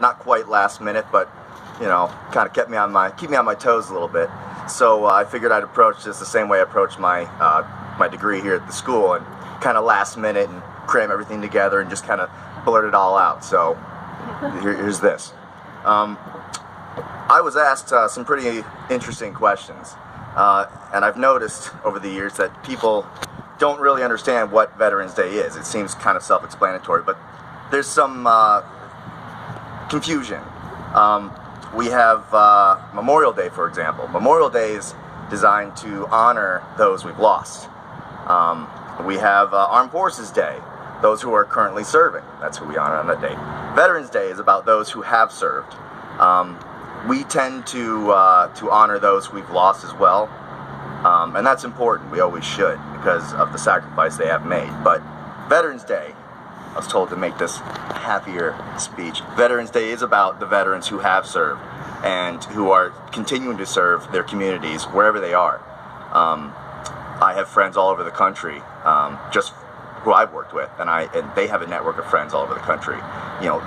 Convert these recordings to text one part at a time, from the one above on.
not quite last minute, but kind of keep me on my toes a little bit. So I figured I'd approach this the same way I approached my my degree here at the school, and kind of last minute and cram everything together and just kind of blurt it all out. So here's this. I was asked some pretty interesting questions, and I've noticed over the years that people don't really understand what Veterans Day is. It seems kind of self-explanatory, but there's some confusion. We have Memorial Day, for example. Memorial Day is designed to honor those we've lost. We have Armed Forces Day, those who are currently serving. That's who we honor on that day. Veterans Day is about those who have served. We tend to honor those we've lost as well, and that's important. We always should, because of the sacrifice they have made. But Veterans Day, I was told to make this happier speech. Veterans Day is about the veterans who have served and who are continuing to serve their communities wherever they are. I have friends all over the country, just who I've worked with, and they have a network of friends all over the country.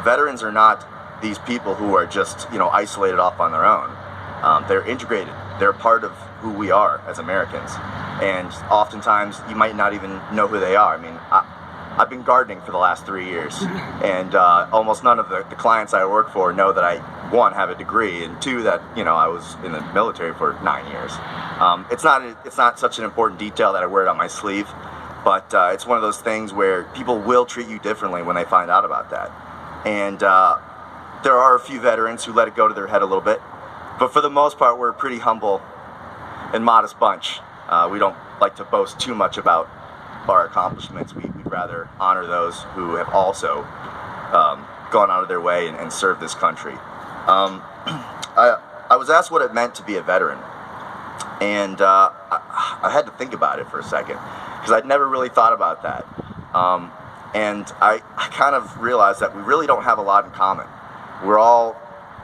Veterans are not these people who are just isolated off on their own. They're integrated. They're part of who we are as Americans, and oftentimes you might not even know who they are. I mean, I've been gardening for the last 3 years, and almost none of the clients I work for know that I, one, have a degree, and two, that I was in the military for 9 years. It's not such an important detail that I wear it on my sleeve, but it's one of those things where people will treat you differently when they find out about that. And there are a few veterans who let it go to their head a little bit, but for the most part, we're a pretty humble and modest bunch. We don't like to boast too much about our accomplishments. We'd rather honor those who have also gone out of their way and served this country. I was asked what it meant to be a veteran, and I had to think about it for a second, because I'd never really thought about that. And I kind of realized that we really don't have a lot in common. We're all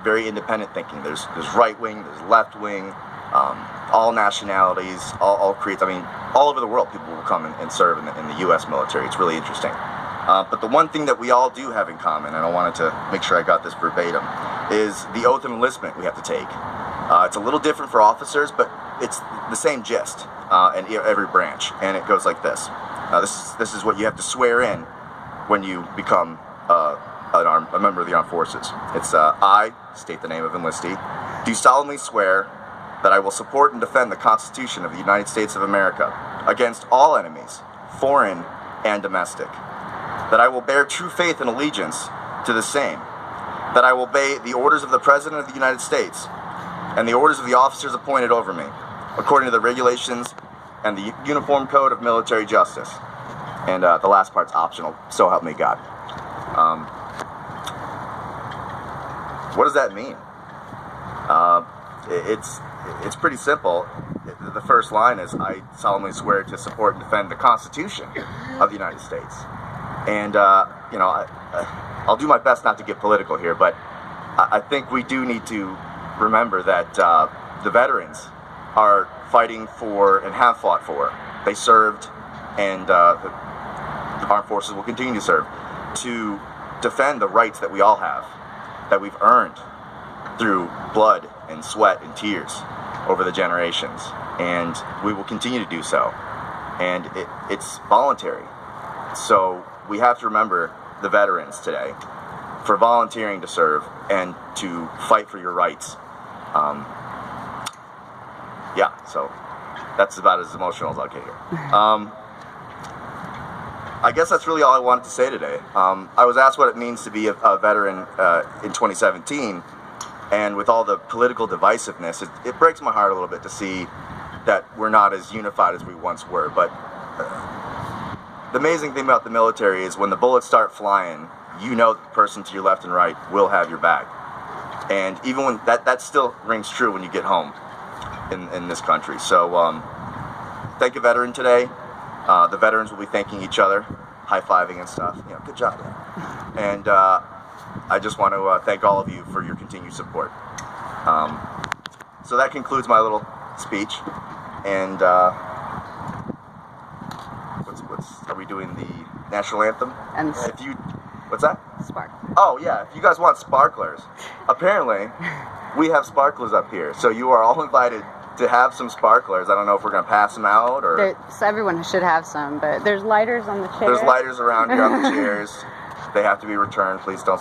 very independent thinking. There's right wing, there's left wing, all nationalities, all creeds. I mean, all over the world, people will come and serve in the U.S. military. It's really interesting. But the one thing that we all do have in common, and I wanted to make sure I got this verbatim, is the oath of enlistment we have to take. It's a little different for officers, but it's the same gist in every branch, and it goes like this. This is what you have to swear in when you become a member of the armed forces. It's I, state the name of enlistee, do solemnly swear that I will support and defend the Constitution of the United States of America against all enemies, foreign and domestic, that I will bear true faith and allegiance to the same, that I will obey the orders of the President of the United States and the orders of the officers appointed over me, according to the regulations and the Uniform Code of Military Justice. And the last part's optional, so help me God. What does that mean? It's pretty simple. The first line is, I solemnly swear to support and defend the Constitution of the United States. And, I'll do my best not to get political here, but I think we do need to remember that the veterans are fighting for and have fought for. They served, and the armed forces will continue to serve, to defend the rights that we all have, that we've earned through blood and sweat and tears over the generations, and we will continue to do so. And it's voluntary. So we have to remember the veterans today for volunteering to serve and to fight for your rights. Yeah, so that's about as emotional as I'll get here. I guess that's really all I wanted to say today. I was asked what it means to be a veteran in 2017, and with all the political divisiveness, it breaks my heart a little bit to see that we're not as unified as we once were. But the amazing thing about the military is when the bullets start flying, you know that the person to your left and right will have your back. And even when that still rings true when you get home in this country. So thank a veteran today. The veterans will be thanking each other, high-fiving and stuff. Good job, man. And I just want to thank all of you for your continued support. So that concludes my little speech. And are we doing the national anthem? And What's that? spark. Oh yeah, if you guys want sparklers, apparently we have sparklers up here. So you are all invited to have some sparklers. I don't know if we're gonna pass them out or. So everyone should have some, but there's lighters on the chairs. There's lighters around here on the chairs. They have to be returned. Please don't.